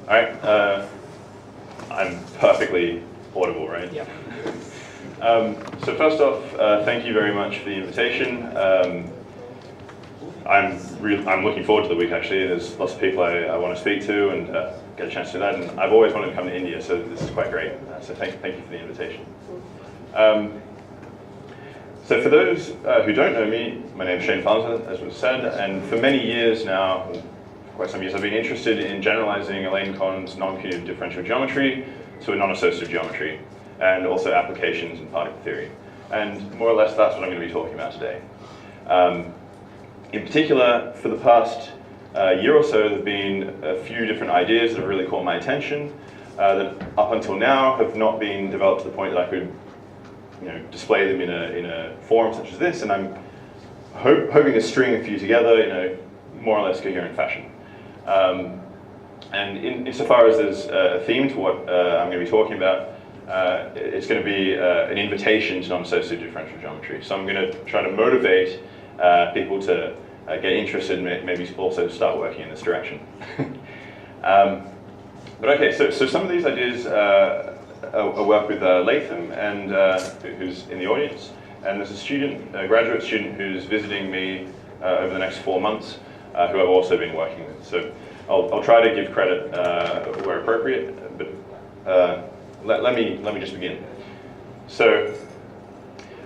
All right, I'm perfectly audible, right? Yeah. So first off, thank you very much for the invitation. I'm looking forward to the week, actually. There's lots of people I want to speak to and get a chance to do that. And I've always wanted to come to India, so this is quite great. So thank you for the invitation. So for those who don't know me, my name is Farnswarth, as was said, and for many years now, quite some years, I've been interested in generalizing Elaine Conn's non-commutative differential geometry to a non-associative geometry, and also applications in particle theory. And more or less, that's what I'm going to be talking about today. In particular, for the past year or so, there have been a few different ideas that have really caught my attention that up until now have not been developed to the point that I could display them in a forum such as this, and I'm hoping to string a few together in a more or less coherent fashion. And insofar as there's a theme to what I'm going to be talking about, it's going to be an invitation to non-associative differential geometry. So I'm going to try to motivate people to get interested and maybe also start working in this direction. But okay, so some of these ideas I work with Latham, and who's in the audience, and there's a student, a graduate student, who's visiting me over the next 4 months, who I've also been working with. So I'll try to give credit where appropriate, but let me just begin. So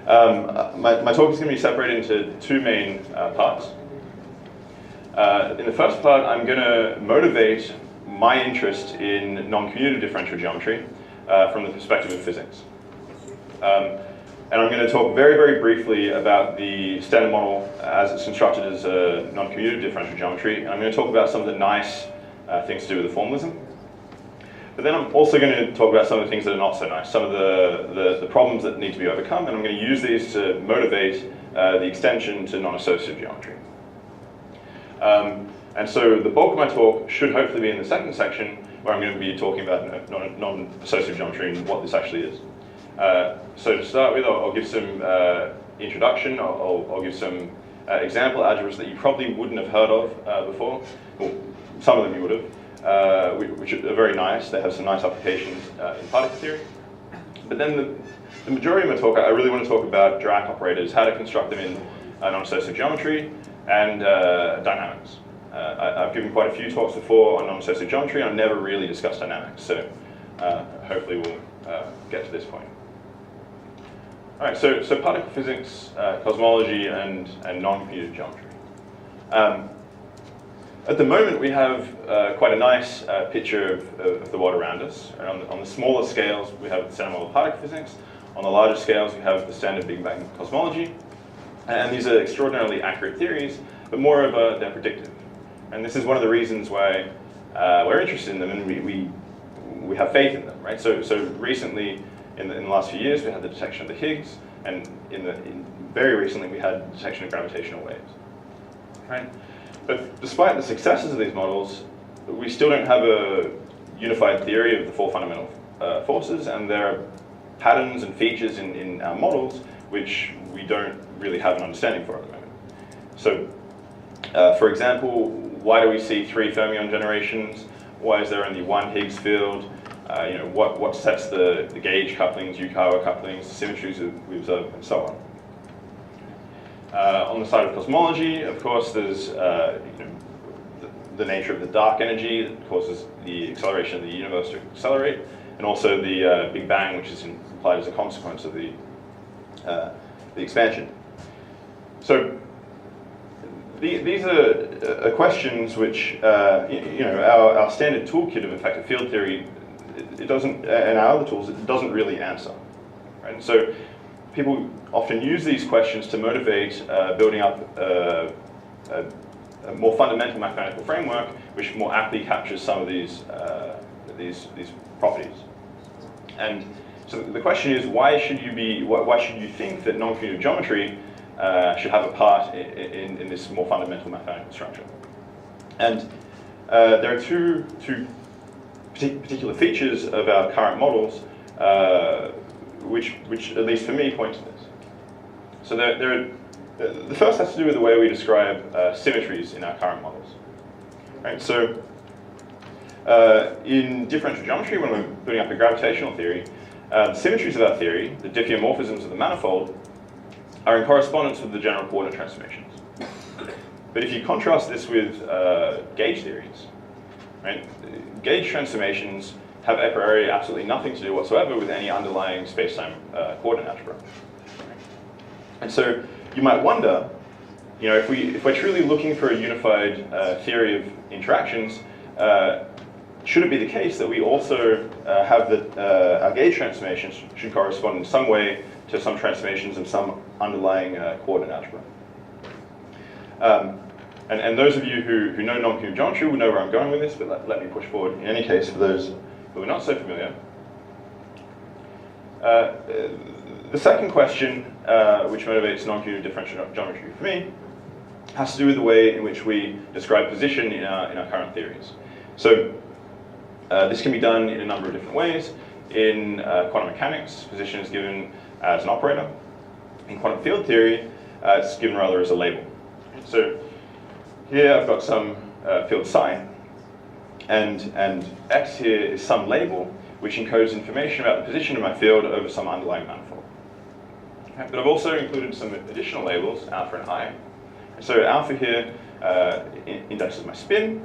my talk is going to be separated into two main parts. In the first part, I'm going to motivate my interest in non-commutative differential geometry from the perspective of physics. And I'm going to talk very, very briefly about the standard model as it's constructed as a non-commutative differential geometry. And I'm going to talk about some of the nice things to do with the formalism. But then I'm also going to talk about some of the things that are not so nice, some of the problems that need to be overcome, and I'm going to use these to motivate the extension to non-associative geometry. And so the bulk of my talk should hopefully be in the second section, where I'm going to be talking about non-associative geometry and what this actually is. So to start with, I'll give some introduction, I'll give some example algebras that you probably wouldn't have heard of before. Well, some of them you would have, which are very nice. They have some nice applications in particle theory. But then the majority of my talk, I really want to talk about Dirac operators, how to construct them in non-associative geometry, and dynamics. I've given quite a few talks before on non-associative geometry, and I've never really discussed dynamics. So hopefully we'll get to this point. All right, so particle physics, cosmology, and non-commutative geometry. At the moment, we have quite a nice picture of the world around us. And on the smaller scales, we have the standard model of particle physics. On the larger scales, we have the standard Big Bang cosmology. And these are extraordinarily accurate theories, but moreover, they're predictive. And this is one of the reasons why we're interested in them, and we have faith in them, right? So recently, in the last few years, we had the detection of the Higgs, and very recently, we had detection of gravitational waves, right? But despite the successes of these models, we still don't have a unified theory of the four fundamental forces, and there are patterns and features in our models which we don't really have an understanding for at the moment. So, for example, why do we see 3 fermion generations? Why is there only 1 Higgs field? What sets the gauge couplings, Yukawa couplings, symmetries we observe, and so on. On the side of cosmology, of course, there's the nature of the dark energy that causes the acceleration of the universe to accelerate, and also the Big Bang, which is implied as a consequence of the expansion. So these are questions which our standard toolkit of effective field theory, it doesn't, and our other tools, it doesn't really answer. Right? So people often use these questions to motivate building up a more fundamental mathematical framework, which more aptly captures some of these properties. And so the question is, why should you think that non-commutative geometry should have a part in this more fundamental mathematical structure? And there are two particular features of our current models, which at least for me, point to this. So the first has to do with the way we describe symmetries in our current models. Right? So in differential geometry, when we're building up a gravitational theory, the symmetries of our theory, the diffeomorphisms of the manifold, are in correspondence with the general coordinate transformations. But if you contrast this with gauge theories, right, gauge transformations have a priori absolutely nothing to do whatsoever with any underlying space-time coordinate algebra. And so you might wonder, if we're truly looking for a unified theory of interactions, should it be the case that we also have that our gauge transformations should correspond in some way to some transformations of some underlying coordinate algebra? And those of you who know non-commutative geometry will know where I'm going with this, but let me push forward. In any case, for those who are not so familiar, the second question, which motivates non-commutative differential geometry for me, has to do with the way in which we describe position in our current theories. So this can be done in a number of different ways. In quantum mechanics, position is given as an operator. In quantum field theory, it's given rather as a label. So here I've got some field psi, and x here is some label which encodes information about the position of my field over some underlying manifold. Okay, but I've also included some additional labels, alpha and I. So alpha here indexes my spin,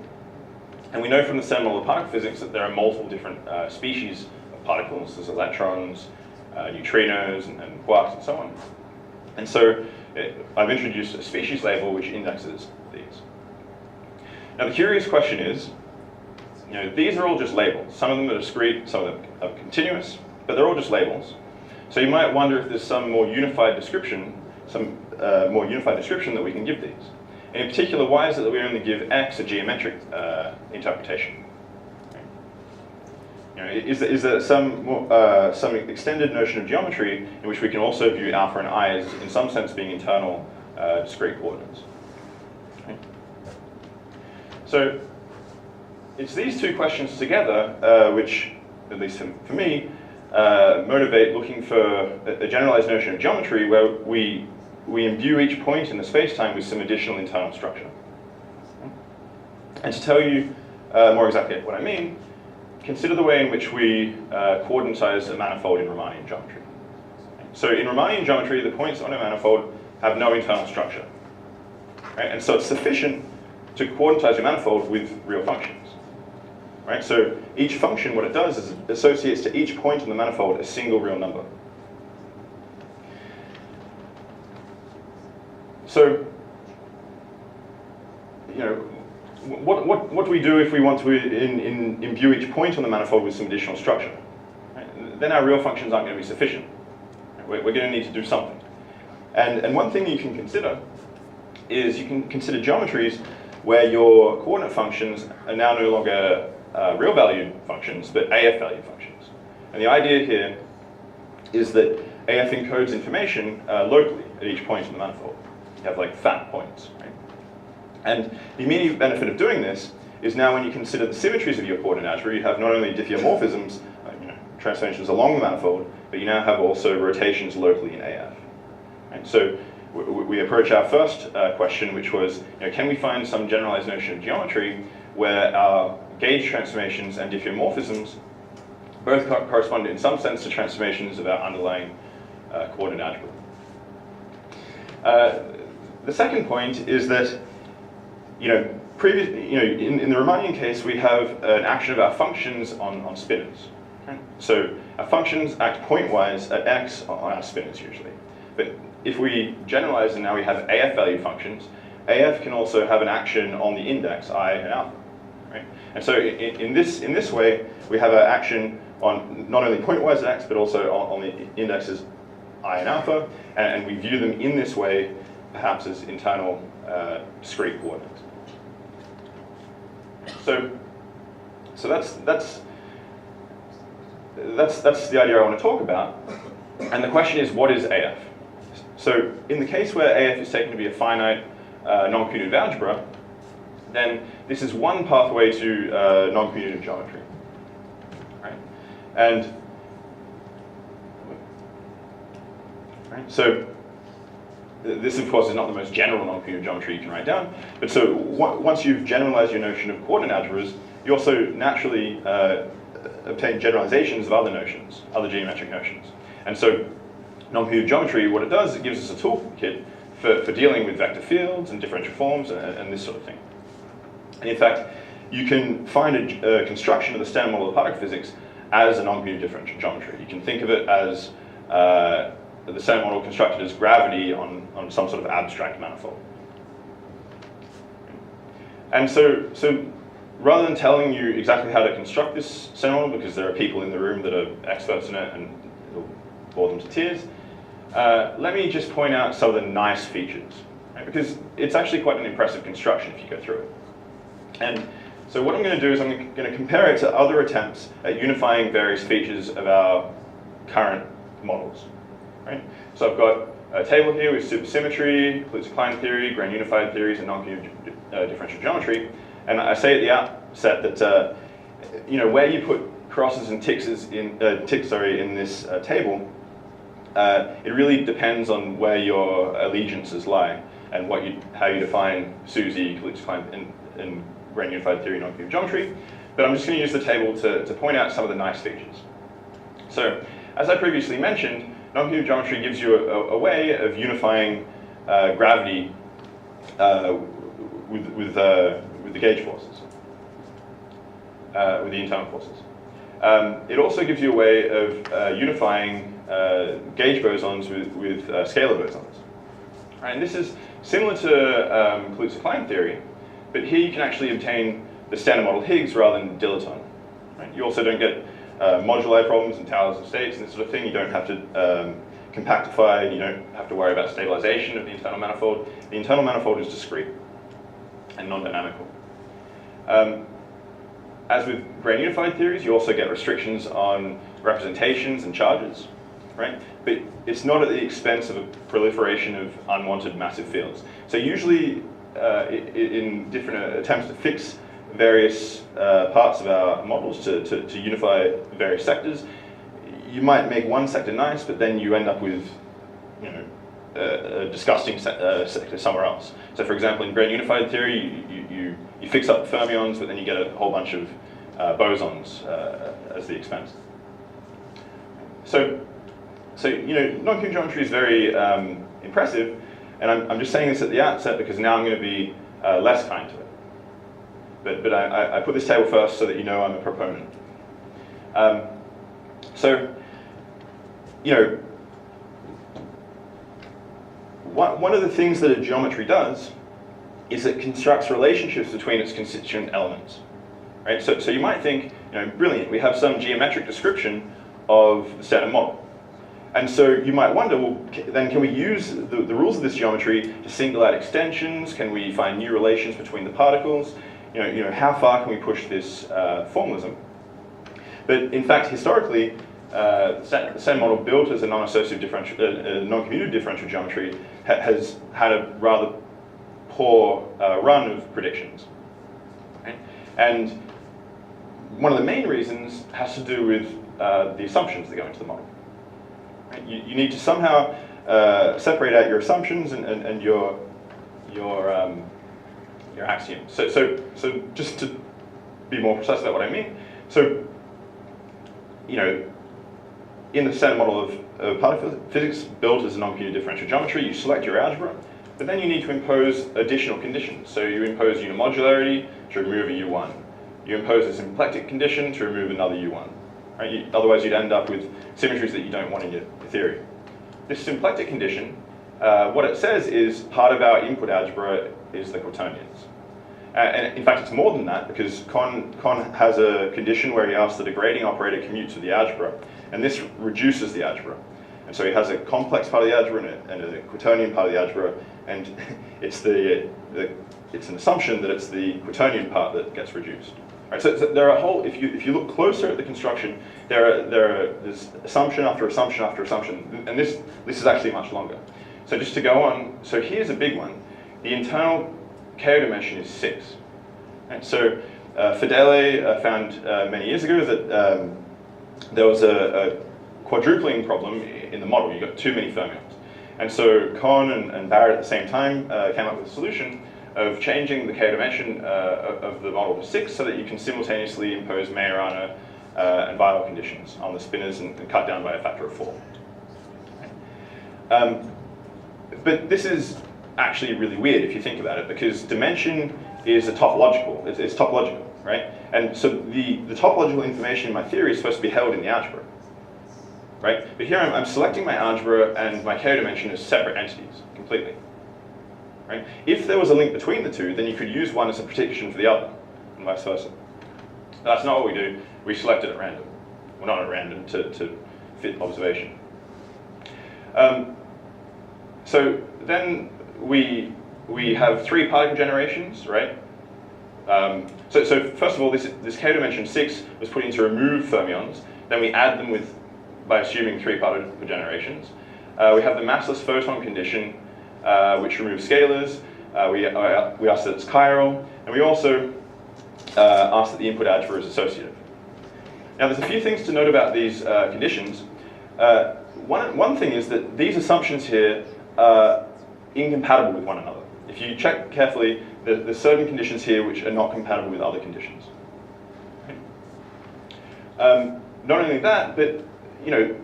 and we know from the same law of particle physics that there are multiple different species of particles. There's electrons, neutrinos, and quarks, and so on. And so I've introduced a species label which indexes these. Now the curious question is, these are all just labels. Some of them are discrete, some of them are continuous, but they're all just labels. So you might wonder if there's some more unified description, that we can give these. And in particular, why is it that we only give x a geometric interpretation? Is there some extended notion of geometry in which we can also view alpha and I as, in some sense, being internal discrete coordinates? Okay. So it's these two questions together which, at least for me, motivate looking for a generalized notion of geometry where we imbue each point in the space-time with some additional internal structure. And to tell you more exactly what I mean, consider the way in which we coordinatize a manifold in Riemannian geometry. So in Riemannian geometry, the points on a manifold have no internal structure. Right? And so it's sufficient to coordinatize your manifold with real functions. Right? So each function, what it does is it associates to each point on the manifold a single real number. So, what do we do if we want to imbue each point on the manifold with some additional structure? Right? Then our real functions aren't going to be sufficient. Right? We're going to need to do something. And one thing you can consider is you can consider geometries where your coordinate functions are now no longer real valued functions, but AF valued functions. And the idea here is that AF encodes information locally at each point in the manifold. You have like fat points, right? And the immediate benefit of doing this is now when you consider the symmetries of your coordinate algebra, you have not only diffeomorphisms, transformations along the manifold, but you now have also rotations locally in AF. Right? So we approach our first question, which was, can we find some generalized notion of geometry where our gauge transformations and diffeomorphisms both correspond in some sense to transformations of our underlying coordinate algebra. The second point is that, in the Riemannian case, we have an action of our functions on spinners. Okay? So our functions act pointwise at x on our spinners usually. But if we generalize and now we have AF valued functions, AF can also have an action on the index I and alpha. Right? And so in this way, we have an action on not only pointwise at x, but also on the indexes I and alpha, and we view them in this way, perhaps as internal discrete coordinates. So that's the idea I want to talk about. And the question is, what is AF? So in the case where AF is taken to be a finite non-commutative algebra, then this is one pathway to non-commutative geometry. Right? And so this, of course, is not the most general non-commutative geometry you can write down. But so once you've generalized your notion of coordinate algebras, you also naturally obtain generalizations of other notions, other geometric notions. And so noncommutative geometry, what it does, it gives us a toolkit for dealing with vector fields and differential forms and this sort of thing. And in fact, you can find a construction of the standard model of particle physics as a noncommutative differential geometry. You can think of it as the standard model constructed as gravity on some sort of abstract manifold. And so rather than telling you exactly how to construct this standard model, because there are people in the room that are experts in it and it'll bore them to tears, let me just point out some of the nice features, right? Because it's actually quite an impressive construction if you go through it. And so what I'm going to do is I'm going to compare it to other attempts at unifying various features of our current models. Right? So I've got a table here with supersymmetry, Kaluza-Klein theory, grand unified theories, and noncommutative differential geometry. And I say at the outset that where you put crosses and ticks in this table, it really depends on where your allegiances lie and how you define SUSY, Kaluza-Klein, and grand unified theory, noncommutative geometry. But I'm just going to use the table to point out some of the nice features. So, as I previously mentioned, noncommutative geometry gives you a way of unifying gravity with the gauge forces, with the internal forces. It also gives you a way of unifying gauge bosons with scalar bosons. Right, and this is similar to Kaluza-Klein theory, but here you can actually obtain the standard model Higgs rather than dilaton. Right? You also don't get moduli problems and towers of states and this sort of thing. You don't have to compactify, you don't have to worry about stabilization of the internal manifold. The internal manifold is discrete and non-dynamical. As with grand unified theories, you also get restrictions on representations and charges, right? But it's not at the expense of a proliferation of unwanted massive fields. So usually in different attempts to fix various parts of our models to unify various sectors, you might make one sector nice, but then you end up with a disgusting sector somewhere else. So for example, in grand unified theory, you fix up fermions, but then you get a whole bunch of bosons as the expense. So noncommutative geometry is very impressive, and I'm just saying this at the outset because now I'm going to be less kind to it. But I put this table first so that you know I'm a proponent. One of the things that a geometry does is it constructs relationships between its constituent elements. Right? So you might think, brilliant, we have some geometric description of the standard model. And so you might wonder, well, then can we use the rules of this geometry to single out extensions? Can we find new relations between the particles? How far can we push this formalism? But in fact, historically, the standard model built as a non-associative non-commutative differential geometry has had a rather poor run of predictions. Right? And one of the main reasons has to do with the assumptions that go into the model. Right? You need to somehow separate out your assumptions and your axioms. So just to be more precise about what I mean, so in the standard model of particle physics built as a non-commutative differential geometry, you select your algebra, but then you need to impose additional conditions. So you impose unimodularity to remove a U1. You impose a symplectic condition to remove another U1. Right? Otherwise you'd end up with symmetries that you don't want in your theory. This symplectic condition, what it says is part of our input algebra is the quaternions. And in fact, it's more than that, because Kohn has a condition where he asks that a grading operator commutes with the algebra, and this reduces the algebra. And so he has a complex part of the algebra and a quaternion part of the algebra, and it's an assumption that it's the quaternion part that gets reduced. Right, so there are a whole, if you look closer at the construction, there's assumption after assumption after assumption, and this is actually much longer. So just to go on, so here's a big one. The internal Ko dimension is 6. Right, so Fedele found many years ago that there was a quadrupling problem in the model. You got too many fermions. And so Kohn and Barrett at the same time came up with a solution of changing the k-dimension of the model to 6 so that you can simultaneously impose Majorana and Weyl conditions on the spinners and cut down by a factor of 4. But this is actually really weird if you think about it, because dimension is a topological. It's topological, right? And so the topological information in my theory is supposed to be held in the algebra, right? But here I'm selecting my algebra and my k-dimension as separate entities completely, right? If there was a link between the two, then you could use one as a prediction for the other, and vice versa. That's not what we do. We select it at random. Well, not at random, to fit observation. So then we have 3 particle generations, right? So first of all, this k-dimension 6 was put in to remove fermions. Then we add them by assuming 3 particle generations. We have the massless photon condition, which removes scalars. We ask that it's chiral, and we also ask that the input algebra is associative. Now, there's a few things to note about these conditions. One thing is that these assumptions here are incompatible with one another. If you check carefully, there's certain conditions here which are not compatible with other conditions. Not only that, but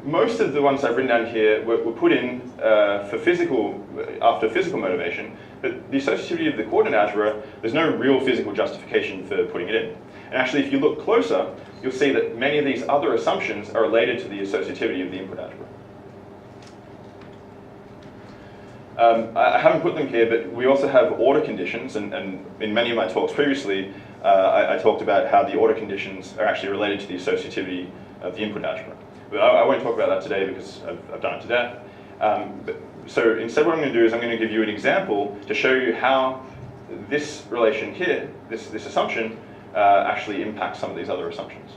most of the ones I've written down here were put in after physical motivation, but the associativity of the coordinate algebra, there's no real physical justification for putting it in. And actually, if you look closer, you'll see that many of these other assumptions are related to the associativity of the input algebra. I haven't put them here, but we also have order conditions, and in many of my talks previously, I talked about how the order conditions are actually related to the associativity of the input algebra. But I won't talk about that today because I've done it to death. So instead what I'm going to do is I'm going to give you an example to show you how this relation here, this assumption, actually impacts some of these other assumptions.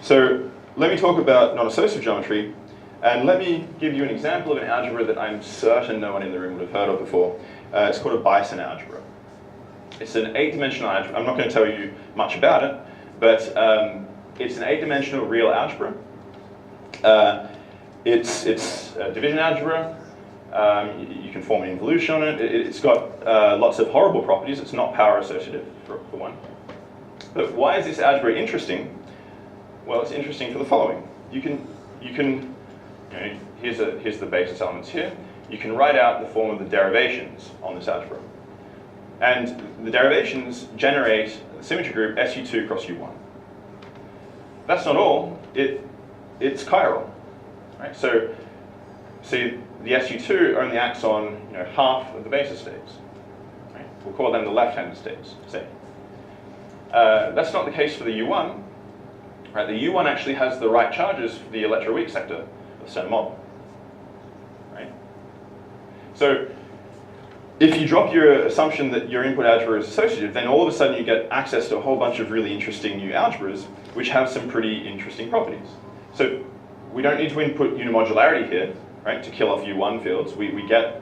So let me talk about non-associative geometry, and let me give you an example of an algebra that I'm certain no one in the room would have heard of before. It's called a Bison algebra. It's an 8-dimensional algebra. I'm not going to tell you much about it, but it's an 8-dimensional real algebra. It's a division algebra. You can form an involution on it. It's got lots of horrible properties. It's not power associative, for one. But why is this algebra interesting? Well, it's interesting for the following. Here's the basis elements here. You can write out the form of the derivations on this algebra. And the derivations generate the symmetry group SU2 cross U1. That's not all. It's chiral, right? So see, the SU2 only acts on half of the basis states. Right? We'll call them the left-handed states, say. That's not the case for the U1. Right? The U1 actually has the right charges for the electroweak sector of the center model. Right? So if you drop your assumption that your input algebra is associative, then all of a sudden you get access to a whole bunch of really interesting new algebras which have some pretty interesting properties. So we don't need to input unimodularity here, right, to kill off U1 fields. We get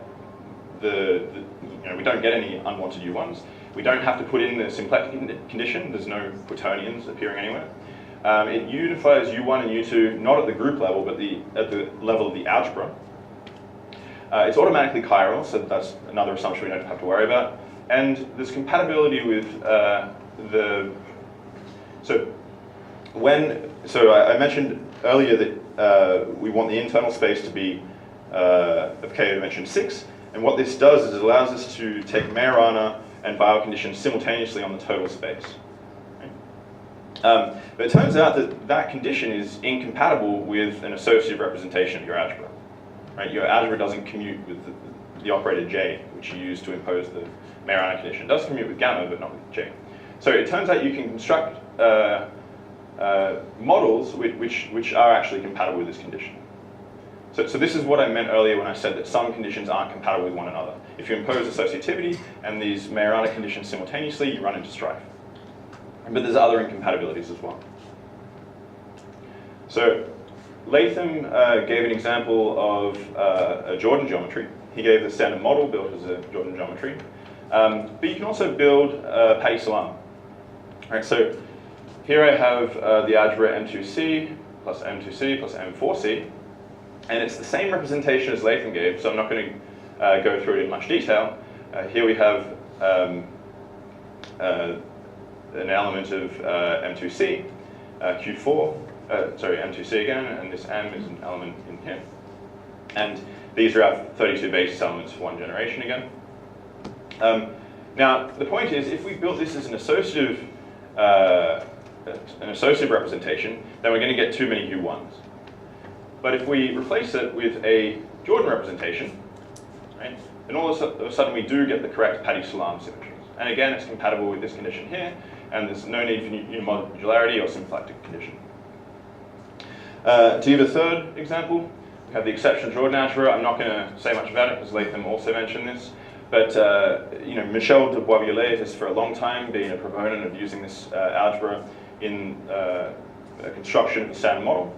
we don't get any unwanted U1s. We don't have to put in the symplectic condition. There's no quaternions appearing anywhere. It unifies U1 and U2 not at the group level, but at the level of the algebra. It's automatically chiral, so that's another assumption we don't have to worry about. And there's compatibility with I mentioned earlier that we want the internal space to be of k-dimension 6, and what this does is it allows us to take Majorana and Weyl conditions simultaneously on the total space. But it turns out that condition is incompatible with an associative representation of your algebra. Right? Your algebra doesn't commute with the operator J, which you use to impose the Majorana condition. It does commute with gamma, but not with J. So it turns out you can construct models which are actually compatible with this condition. So this is what I meant earlier when I said that some conditions aren't compatible with one another. If you impose associativity and these Majorana conditions simultaneously, you run into strife. But there's other incompatibilities as well. So Latham gave an example of a Jordan geometry. He gave the standard model built as a Jordan geometry. But you can also build Patti-Salam. Right, so here I have the algebra M2C plus M2C plus M4C. And it's the same representation as Latham gave, so I'm not going to go through it in much detail. Here we have an element of M2C, Q4, sorry, M2C again, and this M is an element in here. And these are our 32 basis elements for one generation again. Now, the point is, if we built this as an associative representation, then we're going to get too many U1s. But if we replace it with a Jordan representation, right, then all of a sudden we do get the correct Patti-Salam symmetries. And again, it's compatible with this condition here, and there's no need for unimodularity or symplectic condition. To give a third example, we have the exceptional Jordan algebra. I'm not going to say much about it because Latham also mentioned this. But Michel de Boisvillers has for a long time been a proponent of using this algebra in construction of the standard model.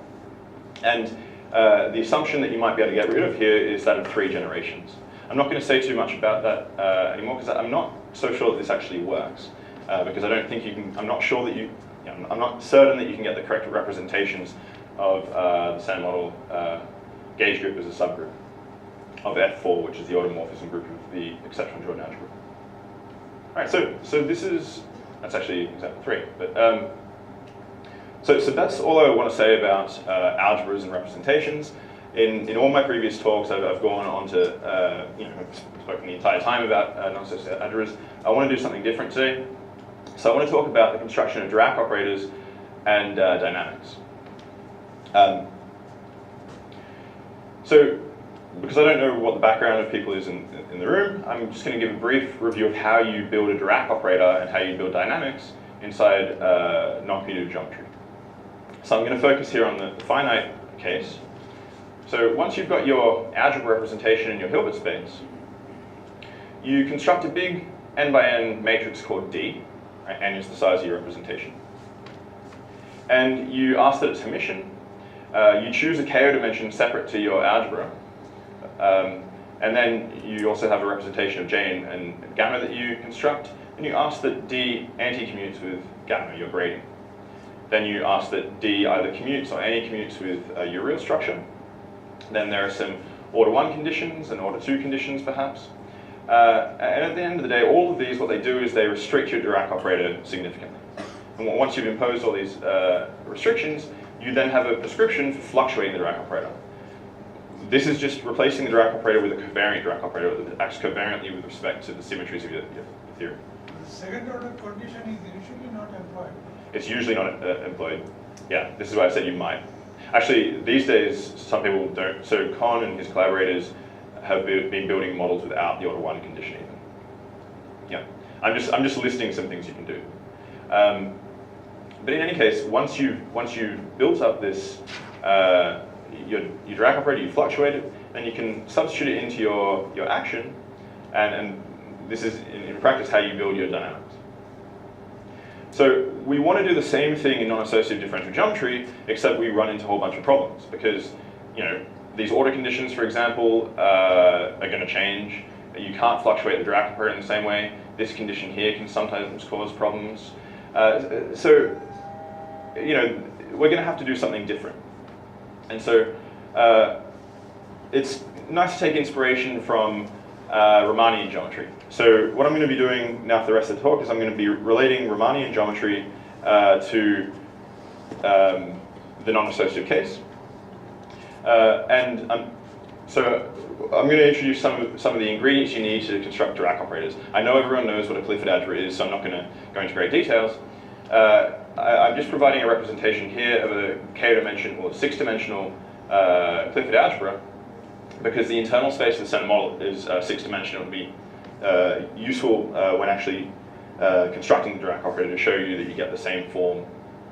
And the assumption that you might be able to get rid of here is that of 3 generations. I'm not going to say too much about that anymore because I'm not so sure that this actually works. Because I don't think you can, I'm not sure that I'm not certain that you can get the correct representations of the standard model gauge group as a subgroup of F4, which is the automorphism group of the exceptional Jordan algebra. All right, so that's actually example 3. But so that's all I want to say about algebras and representations. In all my previous talks, I've gone on to I've spoken the entire time about non-associative algebras. I want to do something different today. So I want to talk about the construction of Dirac operators and dynamics. So, because I don't know what the background of people is in the room, I'm just going to give a brief review of how you build a Dirac operator and how you build dynamics inside non-commutative geometry. So I'm going to focus here on the finite case. So once you've got your algebra representation in your Hilbert space, you construct a big n by n matrix called D. Right? N is the size of your representation. And you ask that it's Hermitian. You choose a KO dimension separate to your algebra. And then you also have a representation of J and gamma that you construct. And you ask that D anti-commutes with gamma, your grading. Then you ask that D either commutes or anti-commutes with your real structure. Then there are some order 1 conditions and order 2 conditions, perhaps. And at the end of the day, all of these, what they do is they restrict your Dirac operator significantly. And once you've imposed all these restrictions, you then have a prescription for fluctuating the Dirac operator. This is just replacing the Dirac operator with a covariant Dirac operator that acts covariantly with respect to the symmetries of your theory. The second order condition is usually not employed. It's usually not employed. Yeah, this is why I said you might. Actually, these days, some people don't. So Con and his collaborators have been building models without the order 1 condition even. Yeah, I'm just listing some things you can do. But in any case, once you've built up this your Dirac operator, you fluctuate it, then you can substitute it into your action, and this is in practice how you build your dynamics. So we want to do the same thing in non-associative differential geometry, except we run into a whole bunch of problems because these order conditions, for example, are going to change. You can't fluctuate the Dirac operator in the same way. This condition here can sometimes cause problems. So we're going to have to do something different. And so it's nice to take inspiration from Riemannian geometry. So what I'm going to be doing now for the rest of the talk is I'm going to be relating Riemannian geometry to the non-associative case. So I'm going to introduce some of the ingredients you need to construct Dirac operators. I know everyone knows what a Clifford algebra is, so I'm not going to go into great details. I'm just providing a representation here of a k-dimension or 6-dimensional Clifford algebra because the internal space of the standard model is 6-dimensional. It would be useful when actually constructing the Dirac operator to show you that you get the same form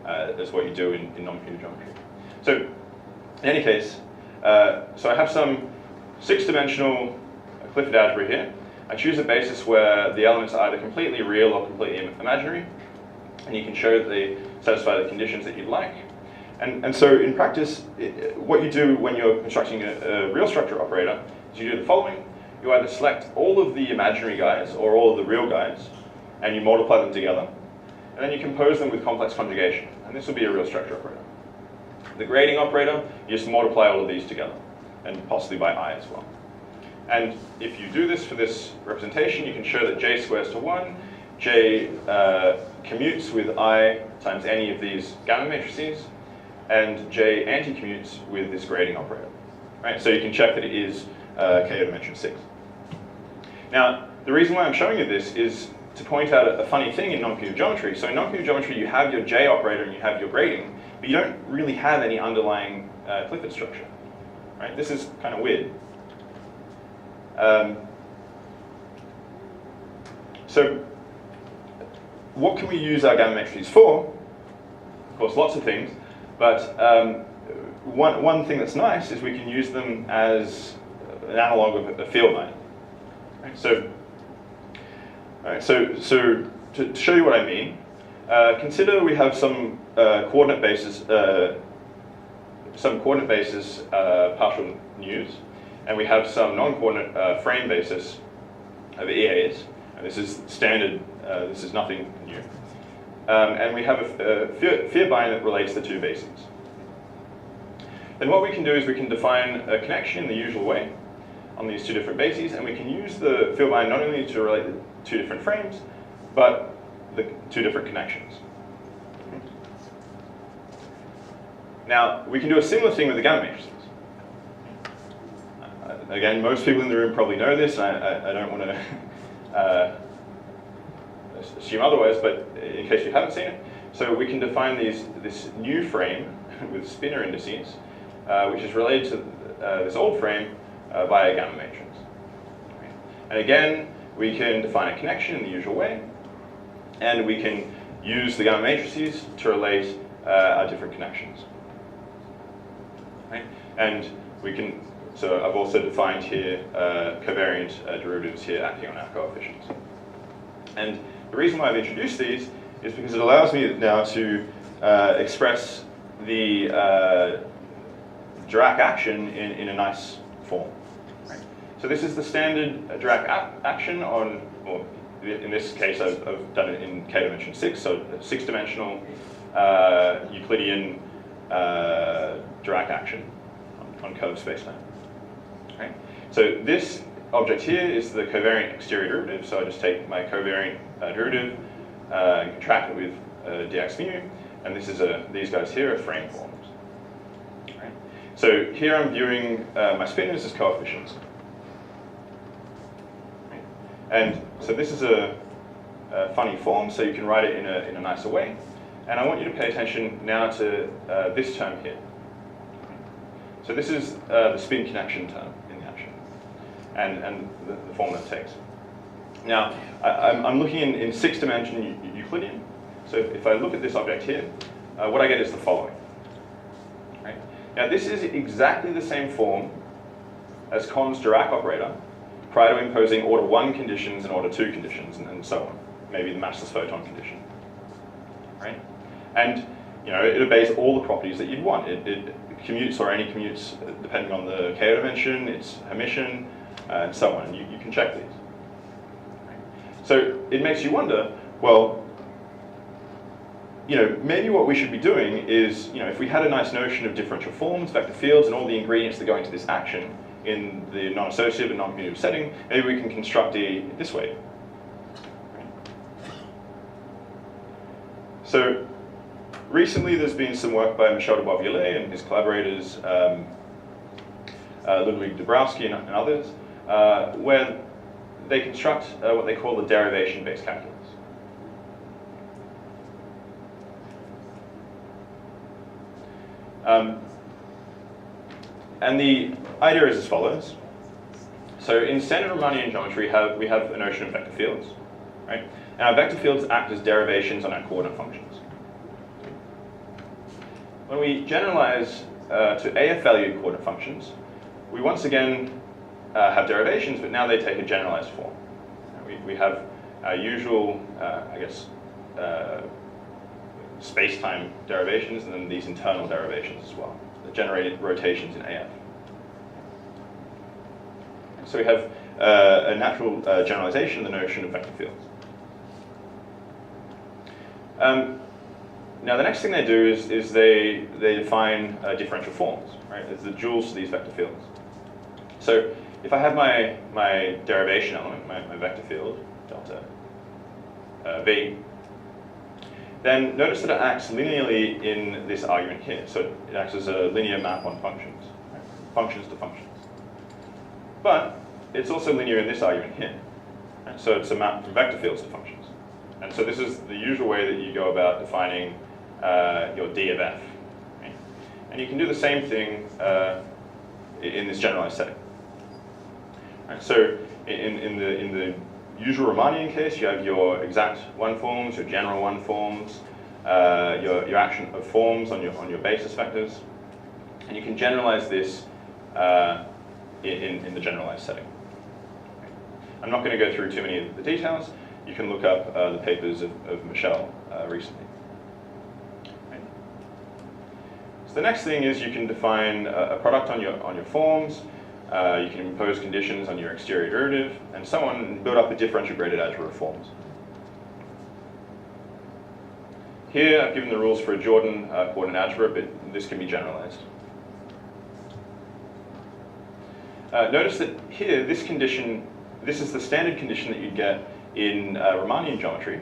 as what you do in non-commutative geometry. So in any case, so I have some 6-dimensional Clifford algebra here. I choose a basis where the elements are either completely real or completely imaginary. And you can show that they satisfy the conditions that you'd like. And so in practice, what you do when you're constructing a real structure operator is you do the following. You either select all of the imaginary guys or all of the real guys, and you multiply them together. And then you compose them with complex conjugation. And this will be a real structure operator. The grading operator, you just multiply all of these together, and possibly by I as well. And if you do this for this representation, you can show that j squares to 1, j commutes with I times any of these gamma matrices, and j anti-commutes with this grading operator. Right? So you can check that it is k to dimension 6. Now, the reason why I'm showing you this is to point out a funny thing in noncommutative geometry. So in noncommutative geometry, you have your j operator and you have your grading, but you don't really have any underlying Clifford structure. Right? This is kind of weird. So what can we use our gamma matrices for? Of course, lots of things, but one thing that's nice is we can use them as an analog of a field line. Right? So to show you what I mean, consider we have some coordinate basis partial nus, and we have some non-coordinate frame basis of EAs. And this is standard. This is nothing new. And we have a Vierbein that relates the two bases. Then what we can do is we can define a connection in the usual way on these two different bases, and we can use the Vierbein not only to relate the two different frames, but the two different connections. Now, we can do a similar thing with the gamma matrices. Again, most people in the room probably know this, and I don't want to assume otherwise, but in case you haven't seen it, so we can define this new frame with spinor indices, which is related to this old frame via a gamma matrix. And again, we can define a connection in the usual way, and we can use the gamma matrices to relate our different connections. Right? And we can, so I've also defined here covariant derivatives here acting on our coefficients. And the reason why I've introduced these is because it allows me now to express the Dirac action in a nice form. Right? So this is the standard Dirac action on, well, in this case I've done it in k dimension 6, so a 6-dimensional Euclidean Dirac action on curved spacetime. Okay? So this object here is the covariant exterior derivative, so I just take my covariant derivative and contract it with dx mu, and this is these guys here are frame forms. Right? So here I'm viewing my spinors as coefficients. Right? And so this is a funny form, so you can write it in a nicer way. And I want you to pay attention now to this term here. So this is the spin connection term in the action, and the form that it takes. Now, I'm looking in 6-dimension Euclidean. So if I look at this object here, what I get is the following. Right? Now, this is exactly the same form as Kahn's Dirac operator prior to imposing order 1 conditions and order 2 conditions, and so on. Maybe the massless photon condition. Right? And it obeys all the properties that you'd want. It commutes or anti-commutes depending on the KO dimension, its Hermitian, and so on. You can check these. So it makes you wonder, well, maybe what we should be doing is, if we had a nice notion of differential forms, vector fields, and all the ingredients that go into this action in the non-associative and non-commutative setting, maybe we can construct it this way. So recently there's been some work by Michel de Boisvillers and his collaborators, Ludwig Dabrowski and others, where they construct what they call the derivation-based calculus. And the idea is as follows. So in standard Riemannian geometry, we have a notion of vector fields, right? And our vector fields act as derivations on our coordinate functions. When we generalize to AF-valued coordinate functions, we once again have derivations, but now they take a generalized form. We have our usual, space-time derivations, and then these internal derivations as well, that generated rotations in AF. So we have a natural generalization of the notion of vector fields. Now the next thing they do is they define differential forms, right? It's the jewels to these vector fields. So if I have my derivation element, my vector field, delta v, then notice that it acts linearly in this argument here. So it acts as a linear map on functions, right? Functions to functions. But it's also linear in this argument here. Right? So it's a map from vector fields to functions. And so this is the usual way that you go about defining your D of f. Right? And you can do the same thing in this generalized setting. Right? So in the usual Riemannian case, you have your exact one forms, your general one forms, your action of forms on your basis vectors, and you can generalize this in the generalized setting. I'm not going to go through too many of the details. You can look up the papers of Michel recently. Right. So the next thing is you can define a product on your forms. You can impose conditions on your exterior derivative, and so on, and build up a differential graded algebra of forms. Here, I've given the rules for a Jordan coordinate algebra, but this can be generalized. Notice that here, this condition, this is the standard condition that you'd get in Riemannian geometry.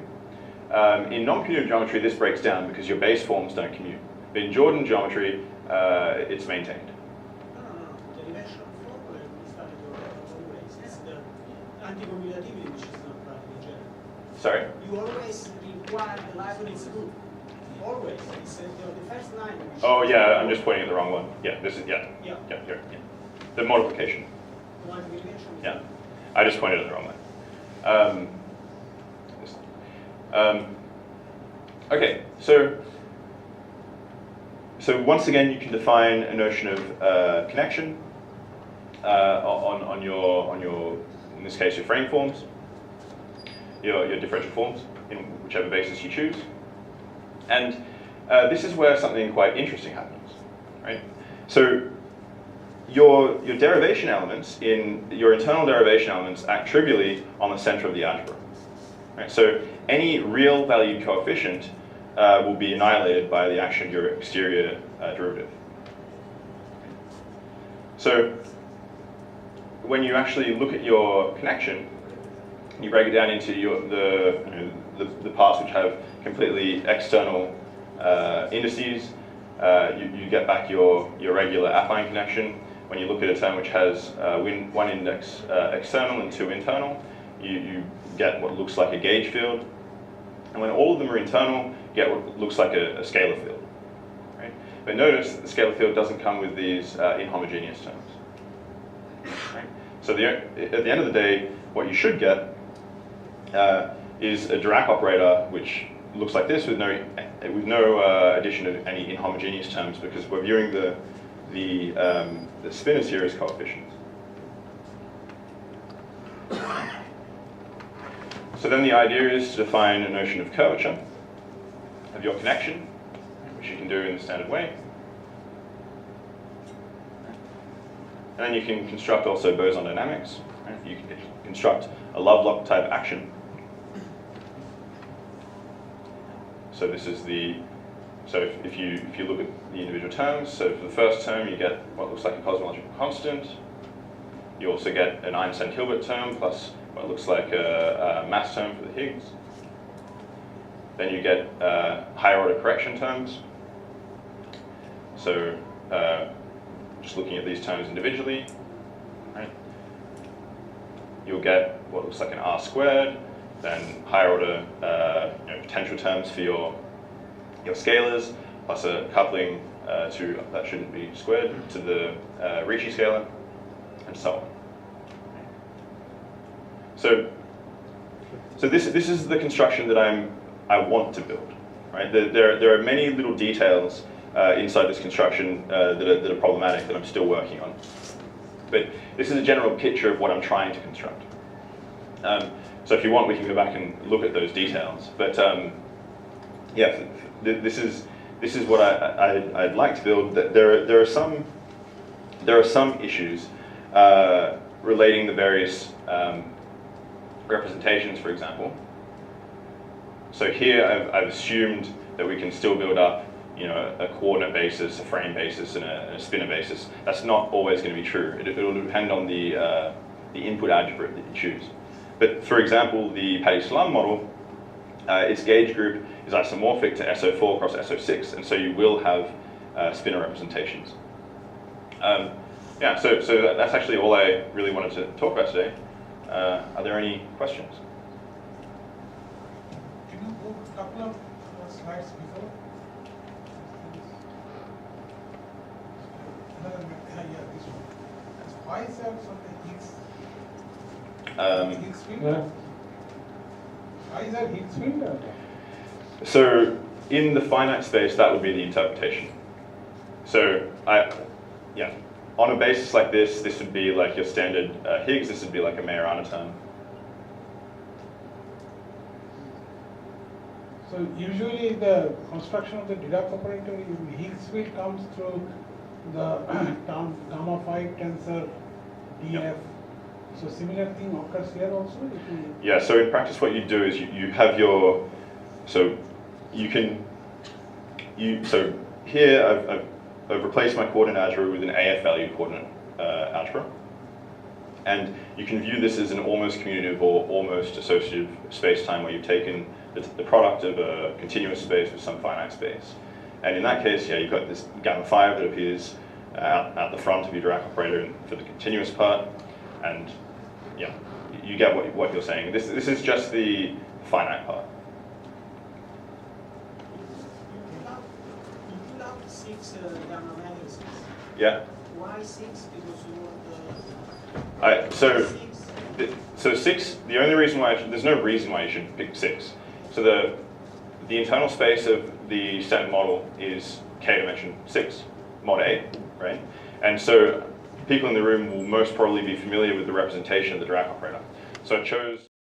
In non-commutative geometry, this breaks down because your base forms don't commute. But in Jordan geometry, it's maintained. Anticommutativity, which is not practically general. Sorry? You always require the Leibniz rule. Always. It's the first line. Oh yeah, I'm just pointing at the wrong one. Yeah, this is Yeah. Here. The multiplication. The multiplication. Yeah, I just pointed at the wrong one. Okay, so once again, you can define a notion of connection on your in this case, your frame forms, your differential forms, in whichever basis you choose. And this is where something quite interesting happens, right? So your derivation elements, your internal derivation elements, act trivially on the center of the algebra. Right? So any real valued coefficient will be annihilated by the action of your exterior derivative. So when you actually look at your connection, you break it down into the parts which have completely external indices. You get back your regular affine connection. When you look at a term which has one index external and two internal, you get what looks like a gauge field. And when all of them are internal, you get what looks like a scalar field. Right? But notice that the scalar field doesn't come with these inhomogeneous terms. Right? So at the end of the day, what you should get is a Dirac operator which looks like this with no addition of any inhomogeneous terms, because we're viewing the spinors here as coefficients. So then the idea is to define a notion of curvature of your connection, which you can do in the standard way. And then you can construct also boson dynamics. Right? You can construct a Lovelock type action. So this is if you look at the individual terms, so for the first term you get what looks like a cosmological constant. You also get an Einstein-Hilbert term plus what looks like a mass term for the Higgs. Then you get higher order correction terms. So just looking at these terms individually, right? You'll get what looks like an R squared, then higher order potential terms for your scalars, plus a coupling that shouldn't be squared, to the Ricci scalar, and so on. So this is the construction that I want to build, right? There are many little details inside this construction that are problematic that I'm still working on. But this is a general picture of what I'm trying to construct. So if you want, we can go back and look at those details. But yeah, this is what I'd like to build. There are some issues relating the various representations, for example. So here I've assumed that we can still build up a coordinate basis, a frame basis, and a spinor basis. That's not always going to be true. It'll depend on the input algebra that you choose. But for example, the Patti-Salam model, its gauge group is isomorphic to SO4 cross SO6, and so you will have spinor representations. Yeah, so that's actually all I really wanted to talk about today. Are there any questions? Can you go a couple of slides before? Yeah, this one. Why is that from the Higgs field? Why is that Higgs field? So in the finite space, that would be the interpretation. So on a basis like this would be like your standard Higgs. This would be like a Majorana term. So usually the construction of the Dirac operator in Higgs field comes through the gamma 5 tensor DF. Yep. So similar thing occurs here also? Yeah, so in practice what you do is you have your, so here I've replaced my coordinate algebra with an AF valued coordinate algebra. And you can view this as an almost commutative or almost associative space-time where you've taken the product of a continuous space with some finite space. And in that case, yeah, you've got this gamma 5 that appears out the front of your Dirac operator for the continuous part. And yeah, you get what you're saying. This is just the finite part. You pull out 6 gamma matrices. Yeah. Why 6? Because you want So 6, the only reason why, there's no reason why you should pick 6. So the internal space of the standard model is k dimension 6, mod A, right? And so people in the room will most probably be familiar with the representation of the Dirac operator. So I chose